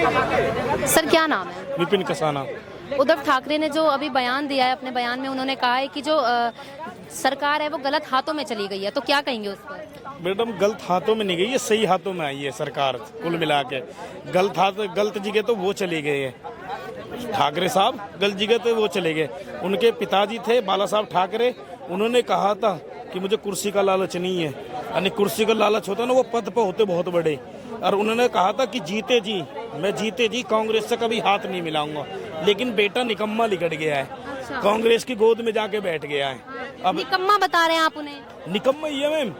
Sir क्या नाम है? विपिन कसाना। उद्धव ठाकरे ने जो अभी बयान दिया है, अपने बयान में उन्होंने कहा है कि जो सरकार है वो गलत हाथों में चली गई है, तो क्या कहेंगे उस पर? मैडम गलत हाथों में नहीं गई है, सही हाथों में आई है सरकार कुल मिला के। गलत जगह तो वो चले गए हैं ठाकरे साहब, गलत जगह तो वो चले गए। उनके पिताजी थे बाला साहब ठाकरे, उन्होंने कहा था कि मुझे कुर्सी का लालच नहीं है, यानी कुर्सी का लालच होता ना वो पद पर होते बहुत बड़े, और उन्होंने कहा था कि जीते जी कांग्रेस से कभी हाथ नहीं मिलाऊंगा। लेकिन बेटा निकम्मा लिकट गया है। अच्छा। कांग्रेस की गोद में जाके बैठ गया है। अब निकम्मा बता रहे हैं आप उन्हें? निकम्मा ये मैम,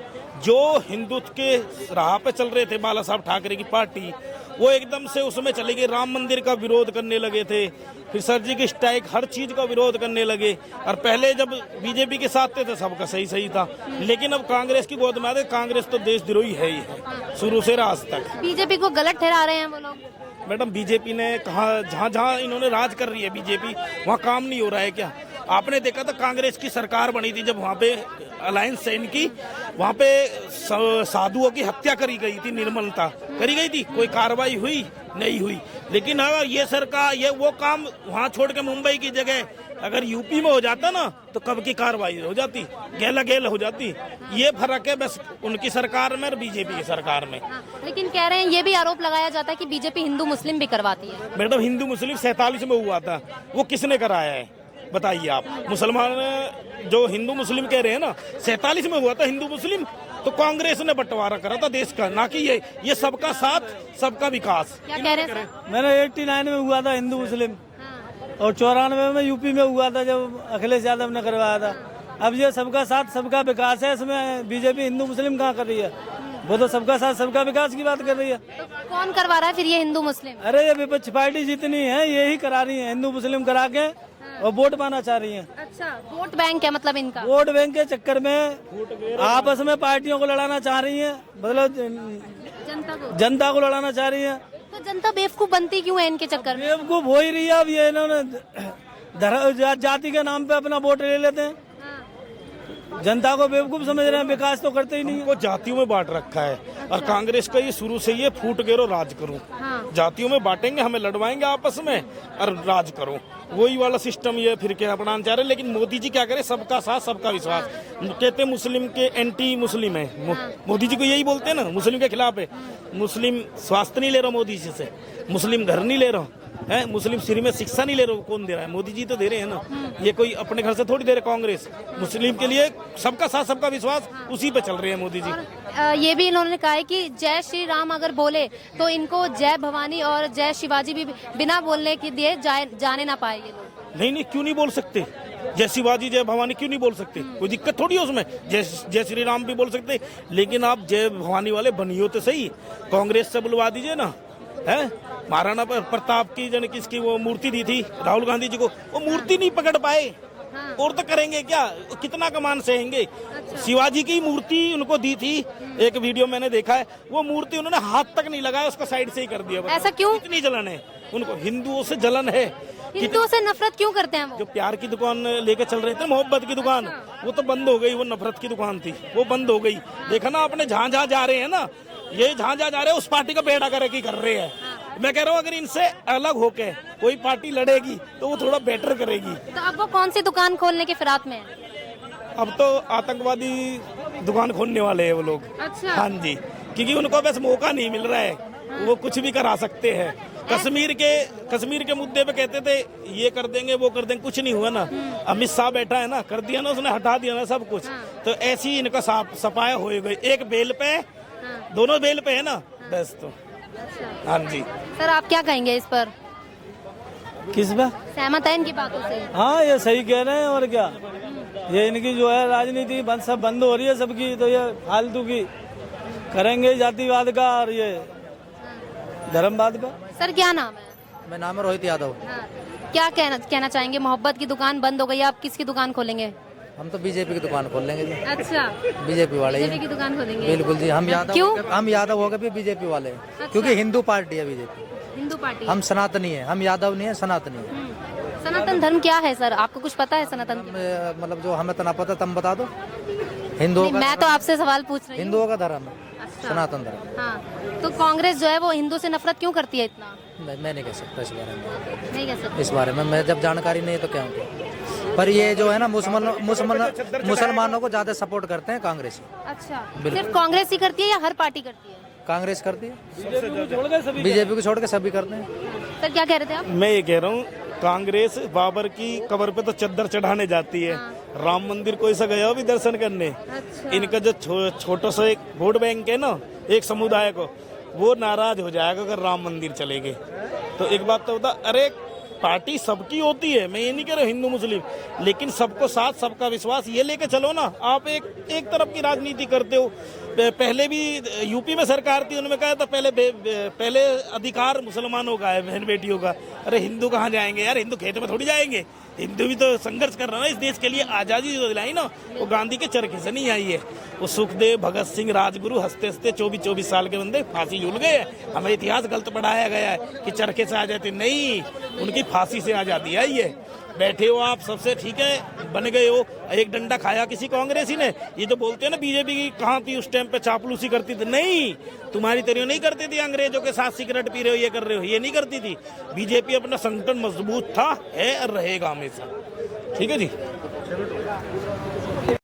जो हिंदुत्व के राह पे चल रहे थे बाला साहब ठाकरे की पार्टी, वो एकदम से उसमें चले गए, राम मंदिर का विरोध करने लगे थे, फिर सर्जिकल स्ट्राइक, हर चीज का विरोध करने लगे। और पहले जब बीजेपी के साथ थे तो सबका सही था, लेकिन अब कांग्रेस की गोद में आ गए। कांग्रेस तो देशद्रोही है ही है शुरू से आज तक। बीजेपी को गलत ठहरा रहे हैं वो लोग? मैडम बीजेपी ने कहा, जहाँ इन्होंने राज कर रही है बीजेपी, वहाँ काम नहीं हो रहा है क्या? आपने देखा था कांग्रेस की सरकार बनी थी जब वहाँ पे अलायंस है इनकी, वहाँ पे साधुओं की हत्या करी गई थी, निर्मलता करी गई थी, कोई कार्रवाई हुई नहीं हुई। लेकिन अगर ये सरकार ये वो काम वहाँ छोड़ के मुंबई की जगह अगर यूपी में हो जाता ना तो कब की कार्रवाई हो जाती, गेल हो जाती। ये फर्क है बस उनकी सरकार में और बीजेपी की सरकार में। लेकिन कह रहे हैं, ये भी आरोप लगाया जाता है कि बीजेपी हिंदू मुस्लिम भी करवाती है। मैडम हिंदू मुस्लिम 47 में हुआ था, वो किसने कराया है बताइए आप? मुसलमान जो हिंदू मुस्लिम कह रहे हैं ना, 47 में हुआ था हिंदू मुस्लिम, तो कांग्रेस ने बंटवारा करा था देश का, ना कि ये सबका साथ सबका विकास। क्या कह रहे हैं? मैंने 89 में हुआ था हिंदू मुस्लिम, और 94 में यूपी में हुआ था जब अखिलेश यादव ने करवाया था। अब ये सबका साथ सबका विकास है, इसमें बीजेपी हिंदू मुस्लिम कहाँ कर रही है? वो तो सबका साथ सबका विकास की बात कर रही है। तो कौन करवा रहा है फिर ये हिंदू मुस्लिम? अरे ये विपक्ष पार्टी जितनी है यही करा रही है, हिंदू मुस्लिम करा के और वोट पाना चाह रही है। अच्छा, वोट बैंक है मतलब इनका? वोट बैंक के चक्कर में आपस में पार्टियों को लड़ाना चाह रही है, मतलब जनता को लड़ाना चाह रही है। तो जनता बेवकूफ बनती क्यों है इनके चक्कर में? बेवकूफ हो ही रही है। अब ये इन्होंने जाति के नाम पे अपना वोट ले लेते हैं, जनता को बेवकूफ समझ रहे हैं, विकास तो करते ही नहीं। वो जातियों में बांट रखा है। और कांग्रेस का ये शुरू से ये फूट गिरो राज करो, जातियों में बांटेंगे, हमें लड़वाएंगे आपस में और राज करो, वही वाला सिस्टम ये फिर क्या अपनाना चाह रहे हैं। लेकिन मोदी जी क्या करे, सबका साथ सबका विश्वास। कहते मुस्लिम के एंटी मुस्लिम है, मोदी जी को यही बोलते हैं ना, मुस्लिम के खिलाफ है। मुस्लिम स्वास्थ्य नहीं ले रहा मोदी जी से, मुस्लिम घर नहीं ले रहा है, मुस्लिम फ्री में शिक्षा नहीं ले रहे, कौन दे रहा है? मोदी जी तो दे रहे हैं ना, ये कोई अपने घर से थोड़ी दे रहे। कांग्रेस मुस्लिम के लिए सबका साथ सबका विश्वास, उसी पे चल रहे हैं मोदी जी। ये भी इन्होंने कहा है कि जय श्री राम अगर बोले तो इनको जय भवानी और जय शिवाजी भी बिना बोलने के दिए जाने ना पाए ये लोग। नहीं, क्यों नहीं बोल सकते? जय शिवाजी जय भवानी क्यों नहीं बोल सकते? कोई दिक्कत थोड़ी है उसमें। जय श्री राम भी बोल सकते, लेकिन आप जय भवानी वाले बनियो तो सही। कांग्रेस से बुलवा दीजिए ना, है महाराणा प्रताप की जन किसकी वो मूर्ति दी थी राहुल गांधी जी को, वो मूर्ति नहीं पकड़ पाए, और तो करेंगे क्या? कितना कमान सहेंगे? शिवाजी की मूर्ति उनको दी थी, एक वीडियो मैंने देखा है, वो मूर्ति उन्होंने हाथ तक नहीं लगाया, उसका साइड से ही कर दिया। ऐसा क्यों? इतनी जलन है उनको, हिंदुओं से जलन है। हिंदुओं से नफरत क्यों करते हैं वो? जो प्यार की दुकान लेके चल रहे थे, मोहब्बत की दुकान, वो तो बंद हो गई। वो नफरत की दुकान थी, वो बंद हो गई। देखा ना आपने, जहाँ जा रहे हैं ना, ये जहाँ जा रहे हैं उस पार्टी का बेड़ा कर रहे हैं। मैं कह रहा हूँ अगर इनसे अलग होके कोई पार्टी लड़ेगी तो वो थोड़ा बेटर करेगी। तो अब वो कौन सी दुकान खोलने के फिराक में है? अब तो आतंकवादी दुकान खोलने वाले हैं वो लोग। अच्छा। हाँ जी, क्योंकि उनको बस मौका नहीं मिल रहा है, वो कुछ भी करा सकते हैं। कश्मीर के मुद्दे पे कहते थे ये कर देंगे वो कर देंगे, कुछ नहीं हुआ ना। अमित शाह बैठा है ना, कर दिया ना उसने, हटा दिया ना सब कुछ। तो ऐसी ही इनका सफाया हो गई, एक बेल पे, दोनों बेल पे है ना, बस। तो हाँ जी सर, आप क्या कहेंगे इस पर? किस पे? सहमत है इनकी बातों से? हाँ, ये सही कह रहे हैं। और क्या, ये इनकी जो है राजनीति सब बंद हो रही है सबकी, तो ये फालतू की करेंगे जातिवाद का और ये धर्मवाद का। सर क्या नाम है? मेरा नाम है रोहित यादव। क्या कहना चाहेंगे? मोहब्बत की दुकान बंद हो गई, आप किसकी दुकान खोलेंगे? हम तो बीजेपी की दुकान खोल लेंगे जी। अच्छा, बीजेपी वाले बीजेपी की दुकान खोलेंगे? बिल्कुल जी, हम यादव हो गए भी बीजेपी वाले। अच्छा। क्योंकि हिंदू पार्टी है बीजेपी, हिंदू पार्टी। हम सनातनी है, हम यादव नहीं है, सनातनी है। सनातन धर्म क्या है सर, आपको कुछ पता है सनातन? मतलब जो हमें तो ना पता, तुम बता दो। हिंदुओं का, मैं तो आपसे सवाल पूछ रही हूँ। हिंदुओं का धर्म है। अच्छा। सनातन धर्म। हाँ, तो कांग्रेस जो है वो हिंदू से नफरत क्यों करती है इतना? मैं नहीं कह सकता इस बारे में। नहीं कह सकते। इस बारे में मैं जब जानकारी नहीं है तो क्या होगा। पर ये जो है ना मुसलमानों को ज्यादा सपोर्ट करते हैं कांग्रेस। अच्छा, सिर्फ कांग्रेस ही करती है या हर पार्टी करती है? कांग्रेस करती है, सभी बीजेपी को छोड़ के सभी करते हैं। सर क्या कह रहे थे आप? मैं ये कह रहा हूँ, कांग्रेस बाबर की कब्र पे तो चद्दर चढ़ाने जाती है। राम मंदिर कोई सा गया हो भी दर्शन करने। अच्छा। इनका जो छोटा सा एक वोट बैंक है ना, एक समुदाय को, वो नाराज हो जाएगा अगर राम मंदिर चलेंगे। तो एक बात तो बता, अरे पार्टी सबकी होती है, मैं ये नहीं कह रहा हिंदू मुस्लिम, लेकिन सबको साथ सबका विश्वास ये लेके चलो ना। आप एक तरफ की राजनीति करते हो। पहले भी यूपी में सरकार थी, उन्होंने कहा था पहले अधिकार मुसलमानों का है, बहन बेटियों का। अरे हिंदू कहाँ जाएंगे यार, हिंदू खेत में थोड़ी जाएंगे। हिंदू भी तो संघर्ष कर रहा है ना इस देश के लिए। आजादी जो दिलाई ना, वो गांधी के चरखे से नहीं आई है। वो सुखदेव, भगत सिंह, राजगुरु हंसते हंसते 24-24 साल के बंदे फांसी झूल गए। हमें इतिहास गलत पढ़ाया गया है कि चरखे से आ जाते, नहीं, उनकी फांसी से आजादी आई है। बैठे हो आप सबसे, ठीक है, बन गए हो। एक डंडा खाया किसी कांग्रेसी ने। ये जो बोलते हैं ना बीजेपी की कहाँ थी उस टाइम पे, चापलूसी करती थी, नहीं, तुम्हारी तरह नहीं करती थी। अंग्रेजों के साथ सिगरेट पी रहे हो, ये कर रहे हो, ये नहीं करती थी। बीजेपी अपना संगठन मजबूत था, है और रहेगा हमेशा। ठीक है जी।